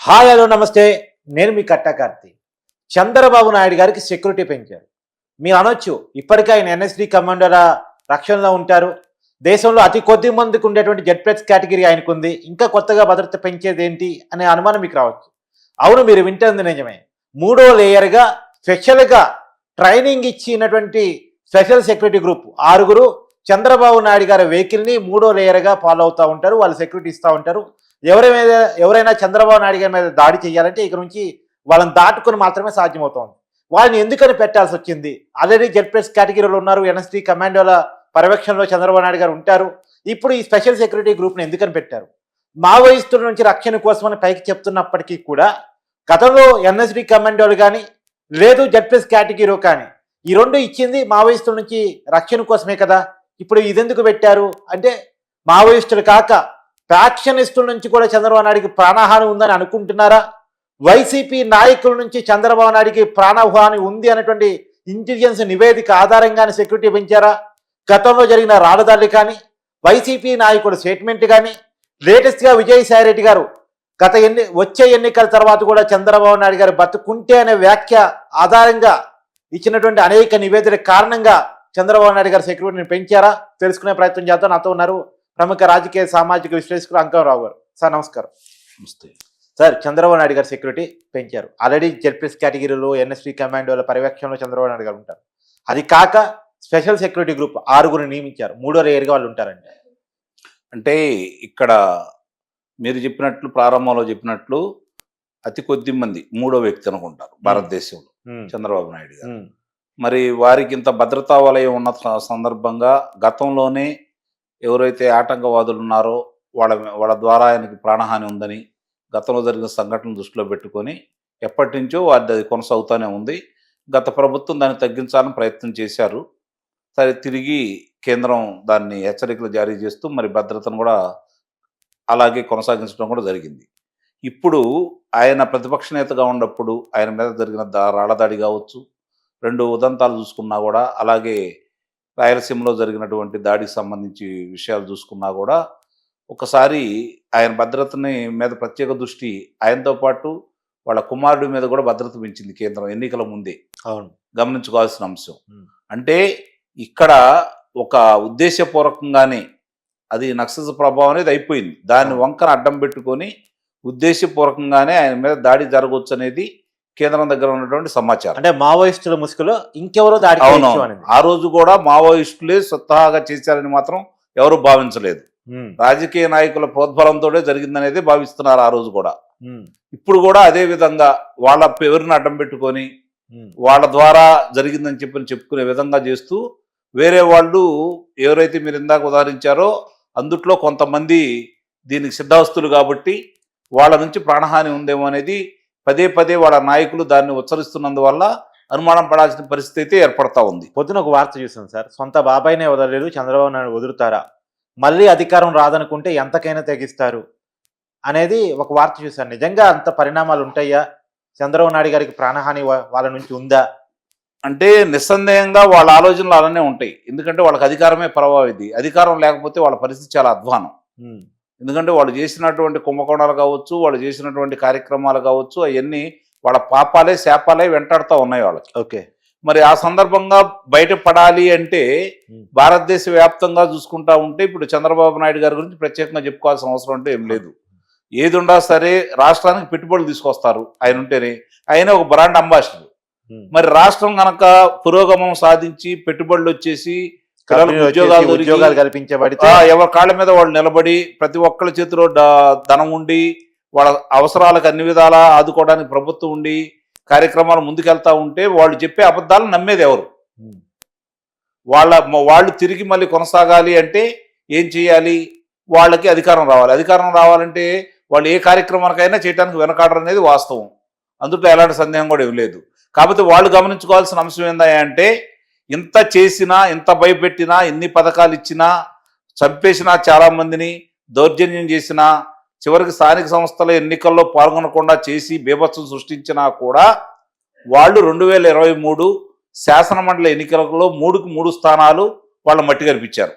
Hi hello నమస్తే. నేను మీ కట్టా కార్తీ. చంద్రబాబు నాయుడు గారికి సెక్యూరిటీ పెంచారు. మీరు అనొచ్చు, ఇప్పటికే ఆయన ఎన్ఎస్డి కమాండోల రక్షణలో ఉంటారు. దేశంలో అతి కొద్ది మందికి ఉండేటువంటి జెడ్+ కేటగిరీ ఆయనకుంది. ఇంకా కొత్తగా భద్రత పెంచేది ఏంటి అనే అనుమానం మీకు రావచ్చు. అవును, మీరు వింటుంది నిజమే. మూడో లేయర్గా స్పెషల్గా ట్రైనింగ్ ఇచ్చినటువంటి special security group 6 Chandrababu Naidu గారి వెహికల్ని మూడో లేయర్గా ఫాలో అవుతూ ఉంటారు. వాళ్ళు సెక్యూరిటీ ఇస్తూ ఉంటారు. ఎవరైనా చంద్రబాబు నాయుడు గారి మీద దాడి చేయాలంటే ఇక నుంచి వాళ్ళని దాటుకుని మాత్రమే సాధ్యమవుతోంది. వాళ్ళని ఎందుకని పెట్టాల్సి వచ్చింది? ఆల్రెడీ జెడ్+ కేటగిరీలో ఉన్నారు. ఎన్ఎస్డి కమాండోల పర్యవేక్షణలో చంద్రబాబు నాయుడు గారు ఉంటారు. ఇప్పుడు ఈ స్పెషల్ సెక్యూరిటీ గ్రూప్ని ఎందుకని పెట్టారు? మావోయిస్టుల నుంచి రక్షణ కోసమని పైకి చెప్తున్నప్పటికీ కూడా గతంలో ఎన్ఎస్డి కమాండోలు కానీ లేదు జెడ్+ కేటగిరీ కానీ ఈ రెండు ఇచ్చింది మావోయిస్టుల నుంచి రక్షణ కోసమే కదా. ఇప్పుడు ఇదెందుకు పెట్టారు అంటే మావోయిస్టులు కాక ఫ్యాక్షనిస్టుల నుంచి కూడా చంద్రబాబు నాయుడికి ప్రాణహాని ఉందని అనుకుంటున్నారా? వైసీపీ నాయకుల నుంచి చంద్రబాబు నాయుడికి ప్రాణహాని ఉంది అనేటువంటి ఇంటెలిజెన్స్ నివేదిక ఆధారంగానే సెక్యూరిటీ పెంచారా? గతంలో జరిగిన రాళ్ళదాడులు కానీ వైసీపీ నాయకుడు స్టేట్మెంట్ కానీ లేటెస్ట్గా విజయసాయిరెడ్డి గారు వచ్చే ఎన్నికల తర్వాత కూడా చంద్రబాబు నాయుడు గారు బతుకుంటే అనే వ్యాఖ్య ఆధారంగా ఇచ్చినటువంటి అనేక నివేదికల కారణంగా చంద్రబాబు నాయుడు గారు సెక్యూరిటీని పెంచారా? తెలుసుకునే ప్రయత్నం చేద్దాం. నాతో ఉన్నారు ప్రముఖ రాజకీయ సామాజిక విశ్లేషకులు అంకరావు గారు. సార్ నమస్కారం. నమస్తే సార్, చంద్రబాబు నాయుడు గారు సెక్యూరిటీ పెంచారు. ఆల్రెడీ జెడ్+ కేటగిరీలో ఎన్ఎస్డి కమాండోల పర్యవేక్షణలో చంద్రబాబు నాయుడు గారు ఉంటారు. అది కాక స్పెషల్ సెక్యూరిటీ గ్రూప్ 6 నియమించారు. మూడో లేయర్గా వాళ్ళు ఉంటారండి. అంటే ఇక్కడ మీరు చెప్పినట్లు ప్రారంభంలో చెప్పినట్లు అతి కొద్ది మంది మూడో వ్యక్తి అనుకుంటారు భారతదేశంలో చంద్రబాబు నాయుడు గారు. మరి వారికి ఇంత భద్రతా వలయం ఉన్న సందర్భంగా గతంలోనే ఎవరైతే ఆటంకవాదులు ఉన్నారో వాళ్ళ ద్వారా ఆయనకి ప్రాణహాని ఉందని గతంలో జరిగిన సంఘటనలు దృష్టిలో పెట్టుకొని ఎప్పటి నుంచో అది కొనసాగుతూనే ఉంది. గత ప్రభుత్వం దాన్ని తగ్గించాలని ప్రయత్నం చేశారు. సరే, తిరిగి కేంద్రం దాన్ని హెచ్చరికలు జారీ చేస్తూ మరి భద్రతను కూడా అలాగే కొనసాగించడం కూడా జరిగింది. ఇప్పుడు ఆయన ప్రతిపక్ష నేతగా ఉన్నప్పుడు ఆయన మీద జరిగిన రాళ్ళదాడి కావచ్చు, 2 ఉదంతాలు చూసుకున్నా కూడా, అలాగే రాయలసీమలో జరిగినటువంటి దాడికి సంబంధించి విషయాలు చూసుకున్నా కూడా ఒకసారి ఆయన భద్రతని మీద ప్రత్యేక దృష్టి ఆయనతో పాటు వాళ్ళ కుమారుడి మీద కూడా భద్రత పెంచింది కేంద్రం ఎన్నికల ముందే. అవును, గమనించుకోవాల్సిన అంశం. అంటే ఇక్కడ ఒక ఉద్దేశపూర్వకంగానే అది నక్సల్ ప్రభావం అనేది అయిపోయింది. దాన్ని వంకన అడ్డం పెట్టుకొని ఉద్దేశపూర్వకంగానే ఆయన మీద దాడి జరగవచ్చు అనేది కేంద్రం దగ్గర ఉన్నటువంటి సమాచారం. అంటే మావోయిస్టుల ముసుగులో ఇంకెవరో దాడి అవును, ఆ రోజు కూడా మావోయిస్టులే స్వతహాగా చేశారని మాత్రం ఎవరు భావించలేదు. రాజకీయ నాయకుల ప్రోద్బలంతో జరిగిందనేది భావిస్తున్నారు ఆ రోజు కూడా. ఇప్పుడు కూడా అదే విధంగా వాళ్ళ ఎవరిని అడ్డం పెట్టుకొని వాళ్ళ ద్వారా జరిగిందని చెప్పుకునే విధంగా చేస్తూ వేరే వాళ్ళు ఎవరైతే మీరు ఇందాక ఉదాహరించారో అందుట్లో కొంతమంది దీనికి సిద్ధాస్తులు కాబట్టి వాళ్ళ నుంచి ప్రాణహాని ఉందేమో అనేది పదే పదే వాళ్ళ నాయకులు దాన్ని ఉచ్చరిస్తున్నందువల్ల అనుమానం పడాల్సిన పరిస్థితి అయితే ఏర్పడతా ఉంది. పొద్దున ఒక వార్త చూసాను సార్, సొంత బాబాయినే వదలలేదు చంద్రబాబు నాయుడు వదులుతారా, మళ్ళీ అధికారం రాదనుకుంటే ఎంతకైనా తెగిస్తారు అనేది ఒక వార్త చూశాను. నిజంగా అంత పరిణామాలు ఉంటాయా? చంద్రబాబు నాయుడు గారికి ప్రాణహాని వాళ్ళ నుంచి ఉందా? అంటే నిస్సందేహంగా వాళ్ళ ఆలోచనలు అలానే ఉంటాయి. ఎందుకంటే వాళ్ళకి అధికారమే ప్రభావితం. అధికారం లేకపోతే వాళ్ళ పరిస్థితి చాలా అధ్వానం. ఎందుకంటే వాళ్ళు చేసినటువంటి కుంభకోణాలు కావచ్చు, వాళ్ళు చేసినటువంటి కార్యక్రమాలు కావచ్చు, అవన్నీ వాళ్ళ పాపాలే శాపాలే వెంటాడుతూ ఉన్నాయి వాళ్ళకి. ఓకే, మరి ఆ సందర్భంగా బయటపడాలి అంటే భారతదేశ వ్యాప్తంగా చూసుకుంటా ఉంటే ఇప్పుడు చంద్రబాబు నాయుడు గారి గురించి ప్రత్యేకంగా చెప్పుకోవాల్సిన అవసరం అంటే ఏం లేదు. ఏది ఉన్నా సరే రాష్ట్రానికి పెట్టుబడులు తీసుకొస్తారు ఆయన ఉంటేనే. ఆయన ఒక బ్రాండ్ అంబాసిడర్. మరి రాష్ట్రం కనుక పురోగమనం సాధించి పెట్టుబడులు వచ్చేసి ఉద్యోగాలు కల్పించబడితే ఎవరి కాళ్ళ మీద వాళ్ళు నిలబడి ప్రతి ఒక్కళ్ళ చేతిలో ధనం ఉండి వాళ్ళ అవసరాలకు అన్ని విధాలా ఆదుకోవడానికి ప్రభుత్వం ఉండి కార్యక్రమాలు ముందుకెళ్తా ఉంటే వాళ్ళు చెప్పే అబద్ధాలను నమ్మేది ఎవరు? వాళ్ళు తిరిగి మళ్ళీ కొనసాగాలి అంటే ఏం చేయాలి? వాళ్ళకి అధికారం రావాలి. అధికారం రావాలంటే వాళ్ళు ఏ కార్యక్రమానికైనా చేయడానికి వెనకాడరు అనేది వాస్తవం. అందులో ఎలాంటి సందేహం కూడా ఏం లేదు. కాకపోతే వాళ్ళు గమనించుకోవాల్సిన అంశం ఏంటంటే ఇంత చేసినా, ఇంత భయపెట్టినా, ఎన్ని పథకాలు ఇచ్చినా, చంపేసినా, చాలామందిని దౌర్జన్యం చేసినా, చివరికి స్థానిక సంస్థల ఎన్నికల్లో పాల్గొనకుండా చేసి బీభత్సం సృష్టించినా కూడా వాళ్ళు 2023 శాసనమండలి ఎన్నికలలో 3కు 3 స్థానాలు వాళ్ళ మట్టి కనిపించారు.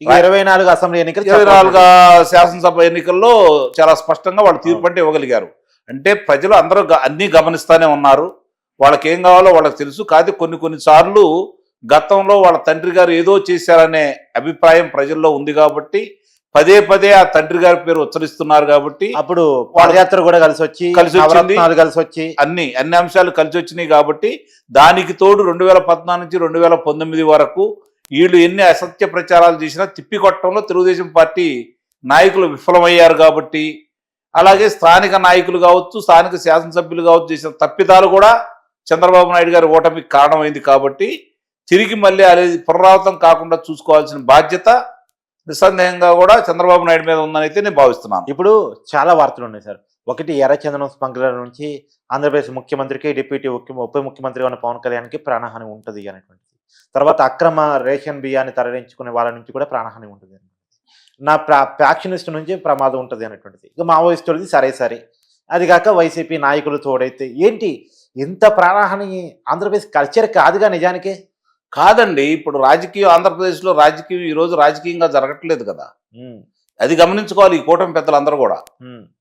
24 అసెంబ్లీ ఎన్నికలు, 24 శాసనసభ ఎన్నికల్లో చాలా స్పష్టంగా వాళ్ళు తీర్పు అంటే ఇవ్వగలిగారు. అంటే ప్రజలు అందరూ అన్నీ గమనిస్తూనే ఉన్నారు. వాళ్ళకి ఏం కావాలో వాళ్ళకి తెలుసు. కాదు కొన్నిసార్లు గతంలో వాళ్ళ తండ్రి గారు ఏదో చేశారనే అభిప్రాయం ప్రజల్లో ఉంది కాబట్టి పదే పదే ఆ తండ్రి గారి పేరు ఉచ్చరిస్తున్నారు కాబట్టి అప్పుడు పాదయాత్ర కూడా కలిసి వచ్చి నవరత్నాలు కలిసి వచ్చి అన్ని అంశాలు కలిసి వచ్చినాయి కాబట్టి దానికి తోడు 2014 నుంచి 2019 వరకు వీళ్ళు ఎన్ని అసత్య ప్రచారాలు చేసినా తిప్పికొట్టడంలో తెలుగుదేశం పార్టీ నాయకులు విఫలమయ్యారు కాబట్టి, అలాగే స్థానిక నాయకులు కావచ్చు, స్థానిక శాసనసభ్యులు కావచ్చు చేసిన తప్పిదాలు కూడా చంద్రబాబు నాయుడు గారి ఓటమికి కారణమైంది కాబట్టి తిరిగి మళ్ళీ అనేది పునరావృతం కాకుండా చూసుకోవాల్సిన బాధ్యత నిస్సందేహంగా కూడా చంద్రబాబు నాయుడు మీద ఉందని అయితే నేను భావిస్తున్నాను. ఇప్పుడు చాలా వార్తలు ఉన్నాయి సార్. ఒకటి ఎర్రచందనం స్మగ్లర్ నుంచి ఆంధ్రప్రదేశ్ ముఖ్యమంత్రికి, డిప్యూటీ ఉప ముఖ్యమంత్రి ఉన్న పవన్ కళ్యాణ్కి ప్రాణహాని ఉంటుంది అనేటువంటిది. తర్వాత అక్రమ రేషన్ బియ్యాన్ని తరలించుకునే వాళ్ళ నుంచి కూడా ప్రాణహాని ఉంటుంది. నా ఫ్యాక్షనిస్ట్ నుంచి ప్రమాదం ఉంటుంది అనేటువంటిది. ఇక మావోయిస్టులది సరే. అది కాక వైసీపీ నాయకులు తోడైతే ఏంటి ఇంత ప్రాణహాని ఆంధ్రప్రదేశ్ కల్చర్ కాదుగా నిజానికి. కాదండి, ఇప్పుడు ఆంధ్రప్రదేశ్లో రాజకీయం ఈరోజు రాజకీయంగా జరగట్లేదు కదా. అది గమనించుకోవాలి ఈ కూటమి పెద్దలందరూ కూడా.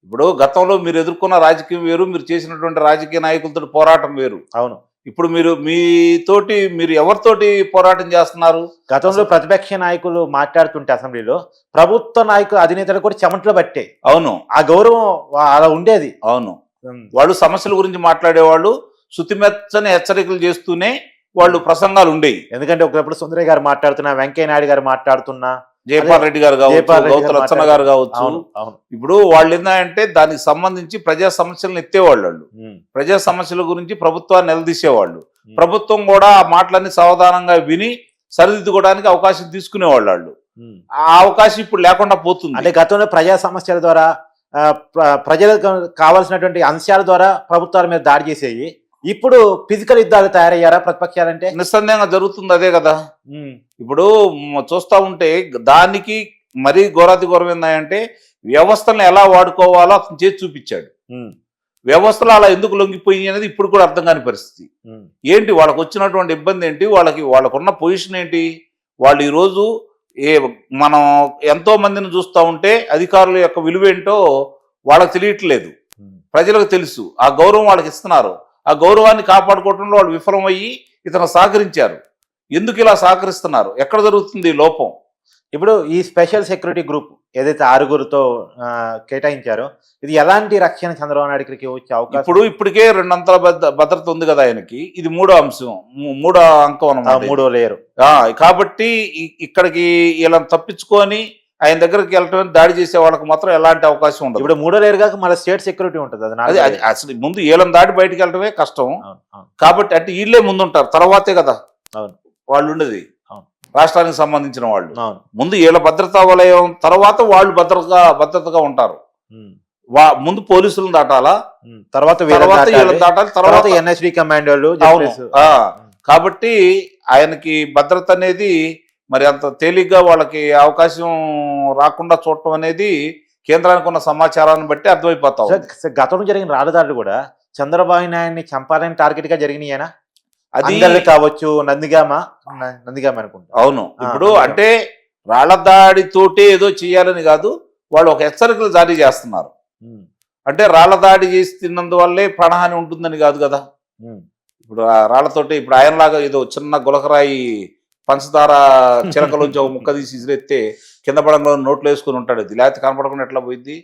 ఇప్పుడు గతంలో మీరు ఎదుర్కొన్న రాజకీయం వేరు, మీరు చేసినటువంటి రాజకీయ నాయకులతో పోరాటం వేరు. అవును. ఇప్పుడు మీరు ఎవరితోటి పోరాటం చేస్తున్నారు? గతంలో ప్రతిపక్ష నాయకులు మాట్లాడుతుంటే అసెంబ్లీలో ప్రభుత్వ నాయకులు అధినేతలు కూడా చెమటలు పట్టే. అవును, ఆ గౌరవం అలా ఉండేది. అవును, వాళ్ళు సమస్యల గురించి మాట్లాడేవాళ్ళు, శుతిమెచ్చని హెచ్చరికలు చేస్తూనే వాళ్ళు ప్రసంగాలు ఉండేవి. ఎందుకంటే ఒకప్పుడు సుందరయ్య గారు మాట్లాడుతున్నా, వెంకయ్య నాయుడు గారు మాట్లాడుతున్నా, జయపాల్ రెడ్డి గారు కావచ్చు, గౌతు లచ్చన్న గారు కావచ్చు. ఇప్పుడు వాళ్ళు ఏంటంటే దానికి సంబంధించి ప్రజా సమస్యలను ఎత్తేవాళ్ళు. ప్రజా సమస్యల గురించి ప్రభుత్వాన్ని నిలదీసేవాళ్ళు. ప్రభుత్వం కూడా ఆ మాటలన్నీ సావధానంగా విని సరిదిద్దుకోవడానికి అవకాశం తీసుకునేవాళ్ళు. వాళ్ళు ఆ అవకాశం ఇప్పుడు లేకుండా పోతుంది. అంటే గతంలో ప్రజా సమస్యల ద్వారా ప్రజలకు కావాల్సినటువంటి అంశాల ద్వారా ప్రభుత్వాల మీద దాడి చేసేవి. ఇప్పుడు ఫిజికల్ యుద్ధాలు తయారయ్యారా ప్రతిపక్షాలంటే? నిస్సందేహంగా జరుగుతుంది అదే కదా. ఇప్పుడు చూస్తూ ఉంటే దానికి మరీ ఘోరాతి ఘోరం ఏందంటే వ్యవస్థలను ఎలా వాడుకోవాలో అతను చేసి చూపించాడు. వ్యవస్థలు అలా ఎందుకు లొంగిపోయి అనేది ఇప్పుడు కూడా అర్థం కాని పరిస్థితి. ఏంటి వాళ్ళకు వచ్చినటువంటి ఇబ్బంది ఏంటి, వాళ్ళకున్న పొజిషన్ ఏంటి? వాళ్ళు ఈరోజు మనం ఎంతో మందిని చూస్తూ ఉంటే అధికారుల యొక్క విలువ ఏంటో వాళ్ళకి తెలియట్లేదు, ప్రజలకు తెలుసు. ఆ గౌరవం వాళ్ళకి ఇస్తున్నారు. ఆ గౌరవాన్ని కాపాడుకోవడంలో వాళ్ళు విఫలమయ్యి ఇతను సహకరించారు. ఎందుకు ఇలా సహకరిస్తున్నారు? ఎక్కడ జరుగుతుంది లోపం? ఇప్పుడు ఈ స్పెషల్ సెక్యూరిటీ గ్రూప్ ఏదైతే 6గురితో కేటాయించారో ఇది ఎలాంటి రక్షణ చంద్రబాబు నాయుడుకి వచ్చే అవకాశం? ఇప్పటికే 2 అంతల భద్రత ఉంది కదా ఆయనకి. ఇది 3వ అంశం, 3వ అంకం అన్నమాట, 3వ లేయర్. కాబట్టి ఇక్కడికి ఇలా తప్పించుకొని ఆయన దగ్గరికి వెళ్ళటం, దాడి చేసే వాళ్ళకి మాత్రం ఎలాంటి అవకాశం ఉండదు. ఇప్పుడు 3వ లేయర్ కాక మళ్ళీ స్టేట్ సెక్యూరిటీ ఉంటుంది. అది అసలు ముందు వీళ్ళని దాటి బయటకు వెళ్ళటమే కష్టం. కాబట్టి అంటే వీళ్ళే ముందుంటారు, తర్వాతే కదా వాళ్ళు ఉండేది. రాష్ట్రానికి సంబంధించిన వాళ్ళు ముందు వీళ్ళ భద్రతా వలయం, తర్వాత వాళ్ళు భద్రతగా ఉంటారు. ముందు పోలీసులను దాటాలా, తర్వాత వీళ్ళని దాటాలి, తర్వాత ఎన్ఎస్డి కమాండోలు. కాబట్టి ఆయనకి భద్రత అనేది మరి అంత తేలిగ్గా వాళ్ళకి అవకాశం రాకుండా చూడటం అనేది కేంద్రానికి ఉన్న సమాచారాన్ని బట్టి అర్థమైపోతాం. గతంలో జరిగిన రాళ్ళదాడులు కూడా చంద్రబాబు నాయుడిని చంపాలని టార్గెట్ గా జరిగినాయేనా? అది కావచ్చు, నందిగామ అనుకుంటా. అవును. ఇప్పుడు అంటే రాళ్ల దాడితోటే ఏదో చేయాలని కాదు, వాళ్ళు ఒక హెచ్చరికలు జారీ చేస్తున్నారు. అంటే రాళ్ల దాడి చేసి తిన్నందువల్లే ప్రాణహాని ఉంటుందని కాదు కదా. ఇప్పుడు రాళ్లతోటి ఇప్పుడు ఆయనలాగా ఏదో చిన్న గులకరాయి పంచదార చిలకలోంచి ఒక ముక్క తీసి ఇసిరెత్తే కింద పడంలో నోట్లో వేసుకుని ఉంటాడు. అది లేకపోతే కనపడకుండా ఎట్లా పోయింది?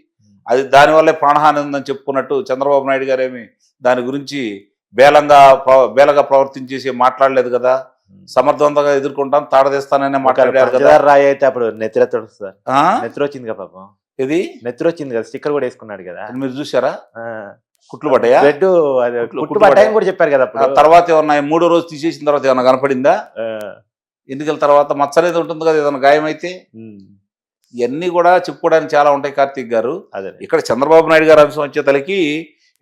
అది దానివల్లే ప్రాణహాని ఉందని చెప్పుకున్నట్టు చంద్రబాబు నాయుడు గారేమి దాని గురించి బేలగా ప్రవర్తించేసి మాట్లాడలేదు కదా. సమర్థవంతంగా ఎదుర్కొంటాను, తాడదేస్తాననే మాట్లాడారు కదా. రాయి అయితే అప్పుడు నెత్తిరొచ్చింది కదా పాపం. ఇది నెత్తిరొచ్చింది కదా, స్టిక్కర్ కూడా వేసుకున్నాడు కదా. మీరు చూసారా? కుట్లు పడ్డాయా? కుట్లు పడ్డాయని కూడా చెప్పారు కదా. తర్వాత ఏమన్నా 3వ రోజు తీసేసిన తర్వాత ఏమన్నా కనపడిందా? ఎన్నికల తర్వాత మచ్చ అనేది ఉంటుంది కదా ఏదైనా గాయం అయితే. ఇవన్నీ కూడా చెప్పుకోవడానికి చాలా ఉంటాయి కార్తీక్ గారు. ఇక్కడ చంద్రబాబు నాయుడు గారు అంశం వచ్చేతలకి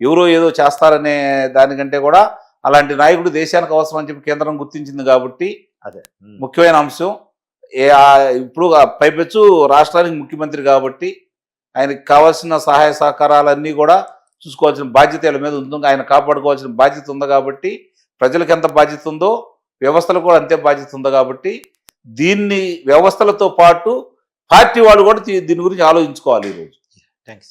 ఎవరో ఏదో చేస్తారనే దానికంటే కూడా అలాంటి నాయకుడు దేశానికి అవసరం అని చెప్పి కేంద్రం గుర్తించింది కాబట్టి అదే ముఖ్యమైన అంశం. ఇప్పుడు పైపెచ్చు రాష్ట్రానికి ముఖ్యమంత్రి కాబట్టి ఆయనకి కావాల్సిన సహాయ సహకారాలన్నీ కూడా చూసుకోవాల్సిన బాధ్యత వీళ్ళ మీద ఉంటుంది. ఆయన కాపాడుకోవాల్సిన బాధ్యత ఉంది కాబట్టి ప్రజలకు ఎంత బాధ్యత ఉందో వ్యవస్థలకు కూడా అంతే బాధ్యత ఉంది కాబట్టి దీన్ని వ్యవస్థలతో పాటు పార్టీ వాళ్ళు కూడా దీని గురించి ఆలోచించుకోవాలి ఈరోజు. థ్యాంక్స్.